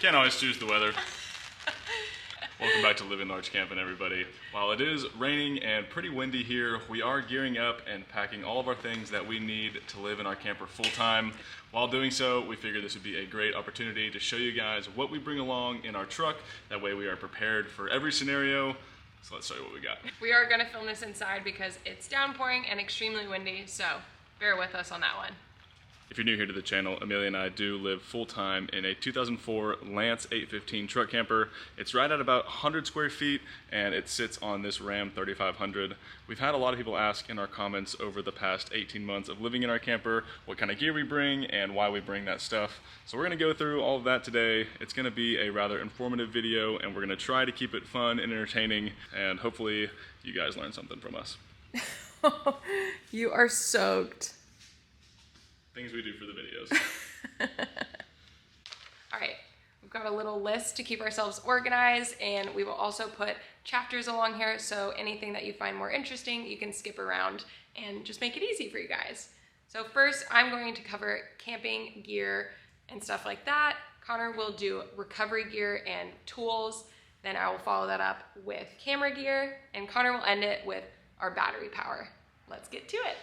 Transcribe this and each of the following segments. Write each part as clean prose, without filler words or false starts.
Can't always choose the weather. Welcome back to Living Large Camping, everybody. While it is raining and pretty windy here, we are gearing up and packing all of our things that we need to live in our camper full time. While doing so, we figured this would be a great opportunity to show you guys what we bring along in our truck. That way we are prepared for every scenario. So let's show you what we got. We are going to film this inside because it's downpouring and extremely windy, so bear with us on that one. If you're new here to the channel, Amelia and I do live full-time in a 2004 Lance 815 truck camper. It's right at about 100 square feet, and it sits on this Ram 3500. We've had a lot of people ask in our comments over the past 18 months of living in our camper what kind of gear we bring and why we bring that stuff. So we're going to go through all of that today. It's going to be a rather informative video, and we're going to try to keep it fun and entertaining, and hopefully you guys learn something from us. You are soaked. Things we do for the videos. All right, we've got a little list to keep ourselves organized, and we will also put chapters along here, so anything that you find more interesting, you can skip around and just make it easy for you guys. So first, I'm going to cover camping gear and stuff like that. Connor will do recovery gear and tools. Then I will follow that up with camera gear, and Connor will end it with our battery power. Let's get to it.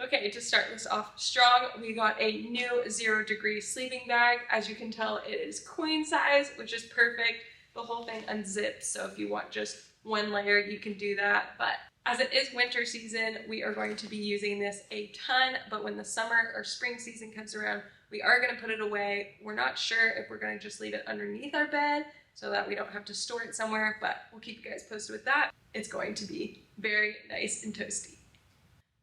Okay, to start this off strong, we got a new 0 degree sleeping bag. As you can tell, it is queen size, which is perfect. The whole thing unzips, so if you want just one layer, you can do that. But as it is winter season, we are going to be using this a ton, but when the summer or spring season comes around, we are gonna put it away. We're not sure if we're gonna just leave it underneath our bed so that we don't have to store it somewhere, but we'll keep you guys posted with that. It's going to be very nice and toasty.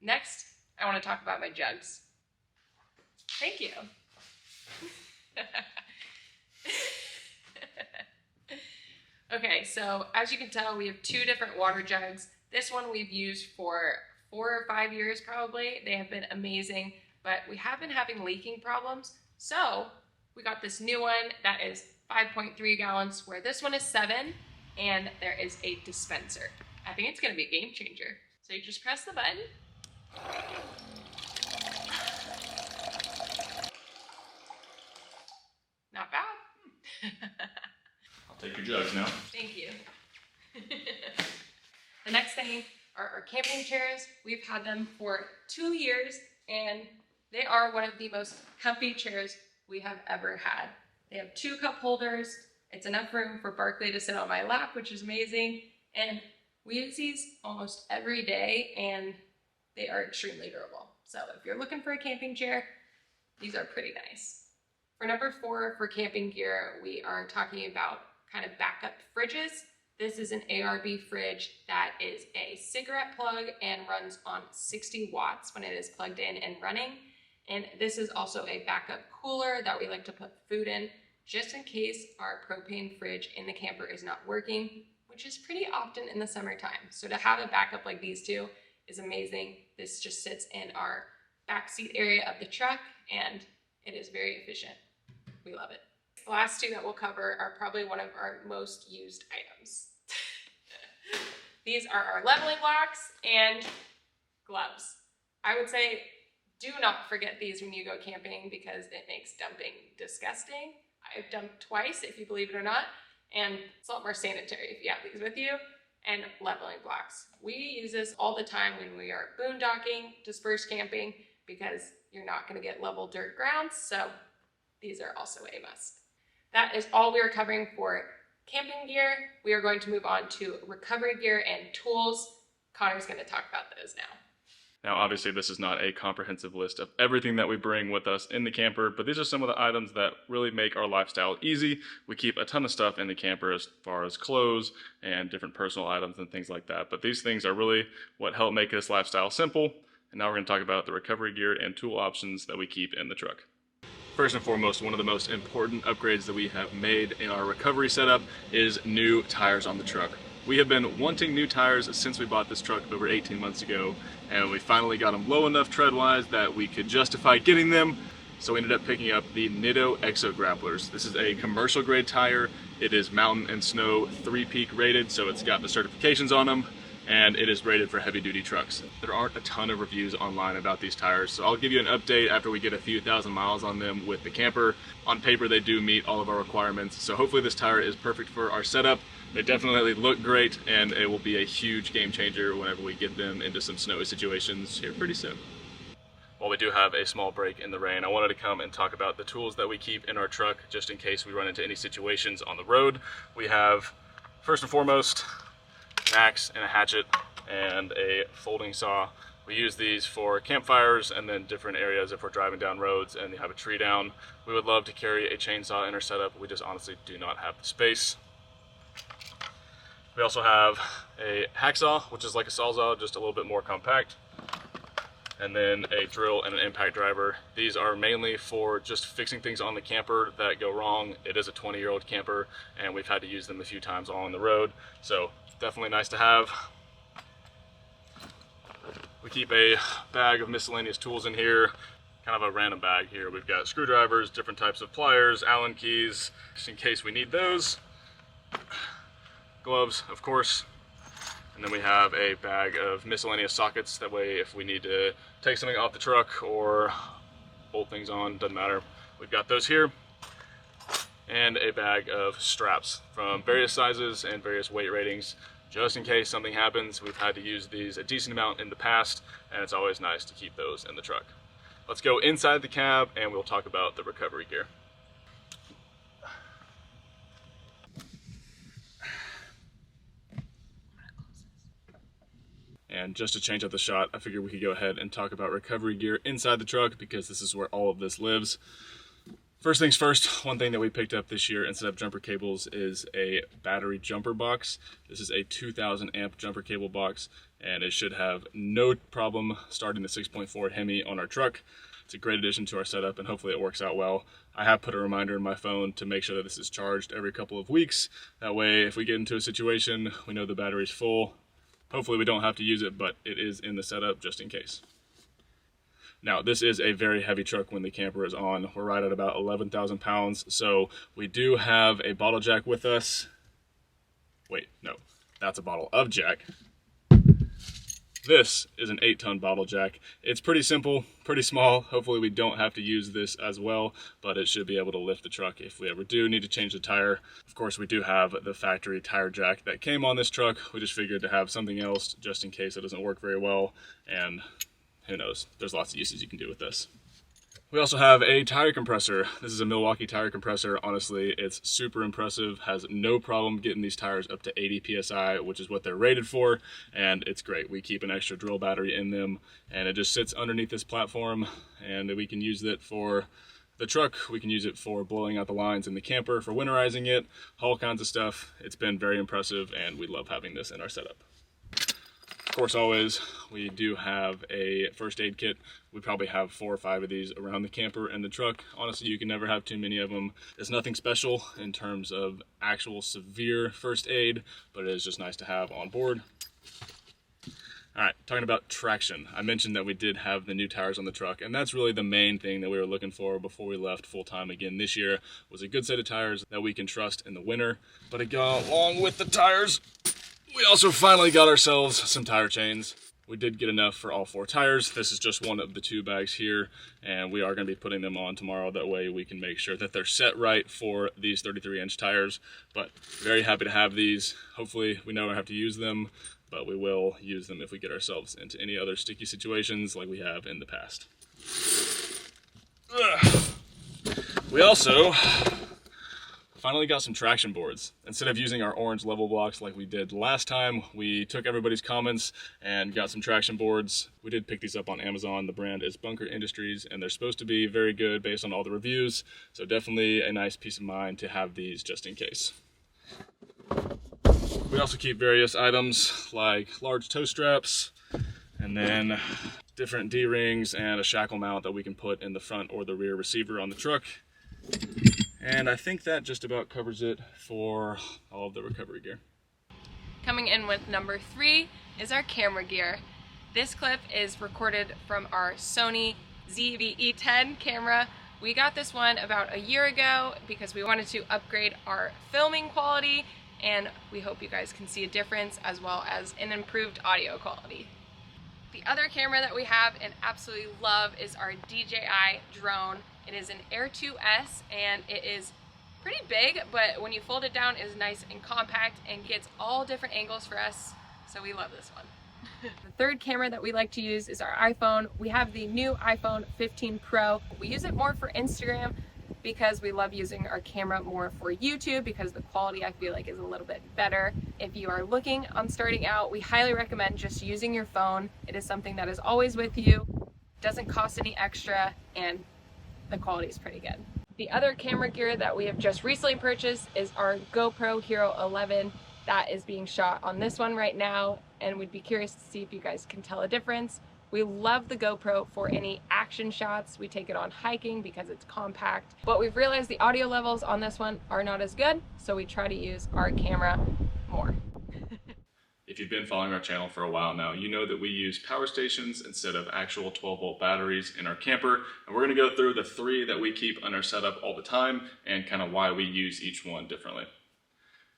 Next, I want to talk about my jugs. Thank you. Okay, so as you can tell, we have 2 different water jugs. This one we've used for 4 or 5 years probably. They have been amazing, but we have been having leaking problems. So we got this new one that is 5.3 gallons, where this one is 7, and there is a dispenser. I think it's gonna be a game changer. So you just press the button. Not bad. I'll take your jugs now. Thank you. The next thing are our camping chairs. We've had them for 2 years, and they are one of the most comfy chairs we have ever had. They have 2 cup holders. It's enough room for Barkley to sit on my lap, which is amazing. And we use these almost every day, and they are extremely durable. So if you're looking for a camping chair, these are pretty nice. For number 4 for camping gear, we are talking about kind of backup fridges. This is an ARB fridge that is a cigarette plug and runs on 60 watts when it is plugged in and running. And this is also a backup cooler that we like to put food in just in case our propane fridge in the camper is not working, which is pretty often in the summertime. So to have a backup like these 2 is amazing. This just sits in our backseat area of the truck, and it is very efficient. We love it. The last 2 that we'll cover are probably one of our most used items. These are our leveling blocks and gloves. I would say do not forget these when you go camping because it makes dumping disgusting. I've dumped twice, if you believe it or not, and it's a lot more sanitary if you have these with you. And leveling blocks. We use this all the time when we are boondocking, dispersed camping, because you're not gonna get level dirt grounds, so these are also a must. That is all we are covering for camping gear. We are going to move on to recovery gear and tools. Connor's gonna talk about those now. Now, obviously, this is not a comprehensive list of everything that we bring with us in the camper, but these are some of the items that really make our lifestyle easy. We keep a ton of stuff in the camper as far as clothes and different personal items and things like that, but these things are really what help make this lifestyle simple. And now we're going to talk about the recovery gear and tool options that we keep in the truck. First and foremost, one of the most important upgrades that we have made in our recovery setup is new tires on the truck. We have been wanting new tires since we bought this truck over 18 months ago, and we finally got them low enough tread-wise that we could justify getting them, so we ended up picking up the Nitto Exo Grapplers. This is a commercial grade tire. It is mountain and snow 3-peak rated, so it's got the certifications on them. and it is rated for heavy duty trucks. There aren't a ton of reviews online about these tires, so I'll give you an update after we get a few thousand miles on them with the camper. On paper, they do meet all of our requirements, so hopefully this tire is perfect for our setup. They definitely look great, and it will be a huge game changer whenever we get them into some snowy situations here pretty soon. While we do have a small break in the rain, I wanted to come and talk about the tools that we keep in our truck just in case we run into any situations on the road. We have, first and foremost, an axe and a hatchet and a folding saw. We use these for campfires and then different areas if we're driving down roads and you have a tree down. We would love to carry a chainsaw in our setup. We just honestly do not have the space. We also have a hacksaw, which is like a sawzall, just a little bit more compact. And then a drill and an impact driver. These are mainly for just fixing things on the camper that go wrong. It is a 20-year-old camper, and we've had to use them a few times on the road, so definitely nice to have. We keep a bag of miscellaneous tools in here, kind of a random bag here. We've got screwdrivers, different types of pliers, Allen keys, just in case we need those. Gloves, of course. And then we have a bag of miscellaneous sockets. That way, if we need to take something off the truck or bolt things on, doesn't matter. We've got those here. And a bag of straps from various sizes and various weight ratings. Just in case something happens, we've had to use these a decent amount in the past, and it's always nice to keep those in the truck. Let's go inside the cab and we'll talk about the recovery gear. And just to change up the shot, I figured we could go ahead and talk about recovery gear inside the truck because this is where all of this lives. First things first, one thing that we picked up this year instead of jumper cables is a battery jumper box. This is a 2000 amp jumper cable box, and it should have no problem starting the 6.4 Hemi on our truck. It's a great addition to our setup, and hopefully it works out well. I have put a reminder in my phone to make sure that this is charged every couple of weeks. That way, if we get into a situation, we know the battery's full. Hopefully we don't have to use it, but it is in the setup just in case. Now, this is a very heavy truck when the camper is on. We're right at about 11,000 pounds, so we do have a bottle jack with us. Wait, no, that's a bottle of jack. This is an 8-ton bottle jack. It's pretty simple, pretty small. Hopefully we don't have to use this as well, but it should be able to lift the truck if we ever do need to change the tire. Of course, we do have the factory tire jack that came on this truck. We just figured to have something else just in case it doesn't work very well, and who knows, there's lots of uses you can do with this. We also have a tire compressor. This is a Milwaukee tire compressor. Honestly, it's super impressive. Has no problem getting these tires up to 80 PSI, which is what they're rated for, and it's great. We keep an extra drill battery in them, and it just sits underneath this platform, and we can use it for the truck. We can use it for blowing out the lines in the camper, for winterizing it, all kinds of stuff. It's been very impressive, and we love having this in our setup. Of course, always, we do have a first aid kit. We probably have 4 or 5 of these around the camper and the truck. Honestly, you can never have too many of them. It's nothing special in terms of actual severe first aid, but it is just nice to have on board. All right, talking about traction. I mentioned that we did have the new tires on the truck, and that's really the main thing that we were looking for before we left full-time again this year, was a good set of tires that we can trust in the winter. But along with the tires, we also finally got ourselves some tire chains. We did get enough for all 4 tires. This is just one of the 2 bags here, and we are going to be putting them on tomorrow. That way we can make sure that they're set right for these 33-inch tires. But very happy to have these. Hopefully we never have to use them, but we will use them if we get ourselves into any other sticky situations like we have in the past. We also finally got some traction boards. Instead of using our orange level blocks like we did last time, we took everybody's comments and got some traction boards. We did pick these up on Amazon. The brand is Bunker Industries, and they're supposed to be very good based on all the reviews. So definitely a nice peace of mind to have these just in case. We also keep various items like large toe straps, and then different D-rings and a shackle mount that we can put in the front or the rear receiver on the truck. And I think that just about covers it for all of the recovery gear. Coming in with number 3 is our camera gear. This clip is recorded from our Sony ZV-E10 camera. We got this one about a year ago because we wanted to upgrade our filming quality, and we hope you guys can see a difference as well as an improved audio quality. The other camera that we have and absolutely love is our DJI drone. It is an Air 2S and it is pretty big, but when you fold it down, it is nice and compact and gets all different angles for us, so we love this one. The third camera that we like to use is our iPhone. We have the new iPhone 15 Pro. We use it more for Instagram because we love using our camera more for YouTube because the quality I feel like is a little bit better. If you are looking on starting out, we highly recommend just using your phone. It is something that is always with you, doesn't cost any extra, and the quality is pretty good. The other camera gear that we have just recently purchased is our GoPro Hero 11. That is being shot on this one right now, and we'd be curious to see if you guys can tell a difference. We love the GoPro for any action shots. We take it on hiking because it's compact, but we've realized the audio levels on this one are not as good, so we try to use our camera more. If you've been following our channel for a while now, you know that we use power stations instead of actual 12-volt batteries in our camper, and we're going to go through the 3 that we keep on our setup all the time and kind of why we use each one differently.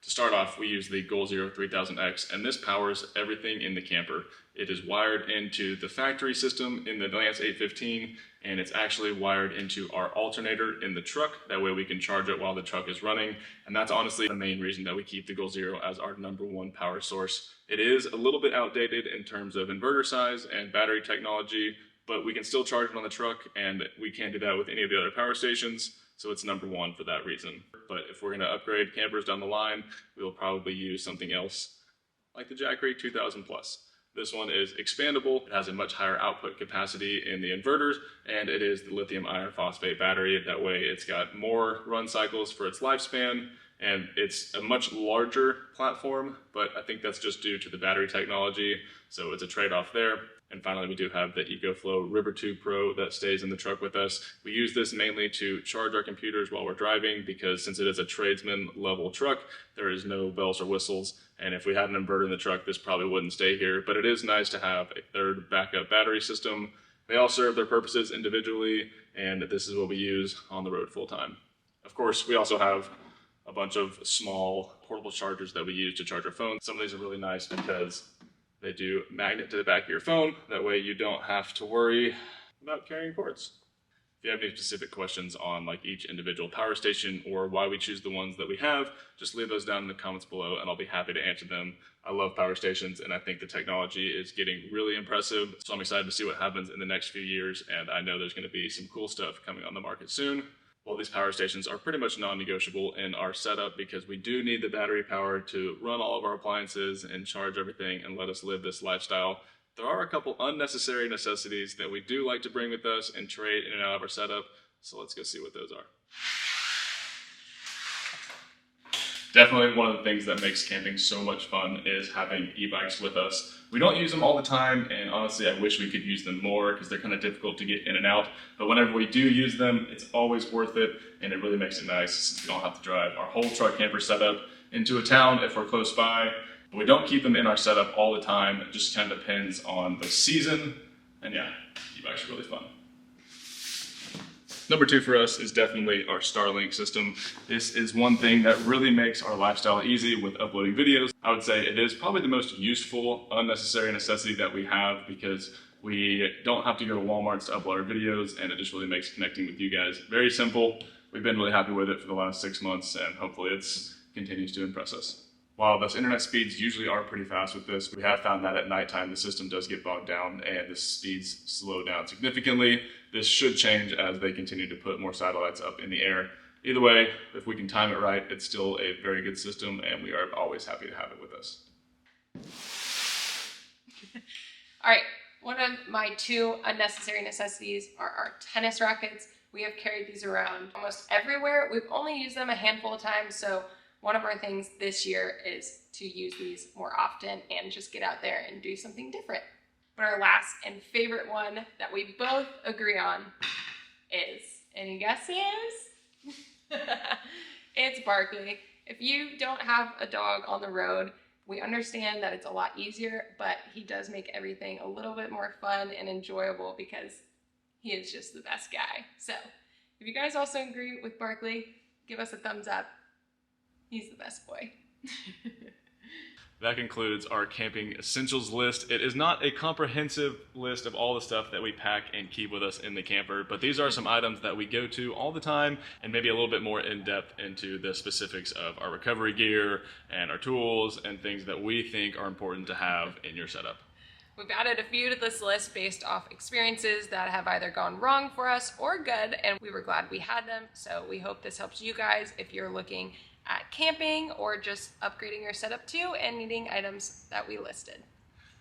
To start off, we use the Goal Zero 3000X, and this powers everything in the camper. It is wired into the factory system in the Lance 815, and it's actually wired into our alternator in the truck. That way we can charge it while the truck is running, and that's honestly the main reason that we keep the Goal Zero as our #1 power source. It is a little bit outdated in terms of inverter size and battery technology, but we can still charge it on the truck, and we can't do that with any of the other power stations. So it's #1 for that reason. But if we're going to upgrade campers down the line, we'll probably use something else like the Jack Creek 2000 Plus. This one is expandable, it has a much higher output capacity in the inverters, and it is the lithium iron phosphate battery. That way it's got more run cycles for its lifespan, and it's a much larger platform, but I think that's just due to the battery technology, so it's a trade-off there. And finally, we do have the EcoFlow River Tube Pro that stays in the truck with us. We use this mainly to charge our computers while we're driving because since it is a tradesman level truck, there is no bells or whistles. And if we had an inverter in the truck, this probably wouldn't stay here. But it is nice to have a third backup battery system. They all serve their purposes individually, and this is what we use on the road full time. Of course, we also have a bunch of small portable chargers that we use to charge our phones. Some of these are really nice because they do magnet to the back of your phone. That way you don't have to worry about carrying cords. If you have any specific questions on like each individual power station or why we choose the ones that we have, just leave those down in the comments below and I'll be happy to answer them. I love power stations and I think the technology is getting really impressive. So I'm excited to see what happens in the next few years, and I know there's going to be some cool stuff coming on the market soon. Well, these power stations are pretty much non-negotiable in our setup because we do need the battery power to run all of our appliances and charge everything and let us live this lifestyle. There are a couple unnecessary necessities that we do like to bring with us and trade in and out of our setup, so let's go see what those are. Definitely one of the things that makes camping so much fun is having e-bikes with us. We don't use them all the time, and honestly I wish we could use them more because they're kind of difficult to get in and out. But whenever we do use them, it's always worth it, and it really makes it nice since we don't have to drive our whole truck camper setup into a town if we're close by. But we don't keep them in our setup all the time. It just kind of depends on the season, and yeah, e-bikes are really fun. #2 for us is definitely our Starlink system. This is one thing that really makes our lifestyle easy with uploading videos. I would say it is probably the most useful, unnecessary necessity that we have because we don't have to go to Walmart to upload our videos, and it just really makes connecting with you guys very simple. We've been really happy with it for the last 6 months, and hopefully it continues to impress us. While those internet speeds usually are pretty fast with this, we have found that at nighttime the system does get bogged down and the speeds slow down significantly. This should change as they continue to put more satellites up in the air. Either way, if we can time it right, it's still a very good system and we are always happy to have it with us. All right, one of my 2 unnecessary necessities are our tennis rackets. We have carried these around almost everywhere. We've only used them a handful of times, so one of our things this year is to use these more often and just get out there and do something different. But our last and favorite one that we both agree on is, any guesses? It's Barkley. If you don't have a dog on the road, we understand that it's a lot easier, but he does make everything a little bit more fun and enjoyable because he is just the best guy. So if you guys also agree with Barkley, give us a thumbs up. He's the best boy. That concludes our camping essentials list. It is not a comprehensive list of all the stuff that we pack and keep with us in the camper, but these are some items that we go to all the time and maybe a little bit more in depth into the specifics of our recovery gear and our tools and things that we think are important to have in your setup. We've added a few to this list based off experiences that have either gone wrong for us or good, and we were glad we had them. So we hope this helps you guys if you're looking at camping or just upgrading your setup too and needing items that we listed.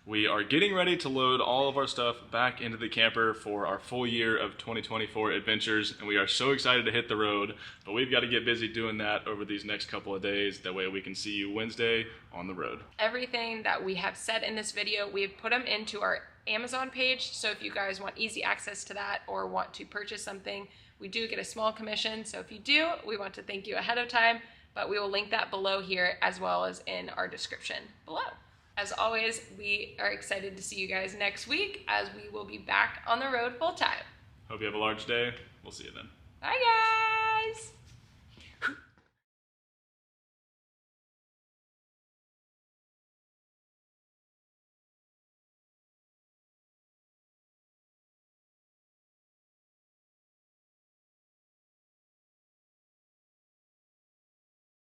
We are getting ready to load all of our stuff back into the camper for our full year of 2024 adventures, and we are so excited to hit the road, but we've got to get busy doing that over these next couple of days. That way we can see you Wednesday on the road. Everything that we have said in this video, we have put them into our Amazon page, so if you guys want easy access to that or want to purchase something, we do get a small commission, so if you do, we want to thank you ahead of time, but we will link that below here as well as in our description below. As always, we are excited to see you guys next week as we will be back on the road full time. Hope you have a large day. We'll see you then. Bye guys!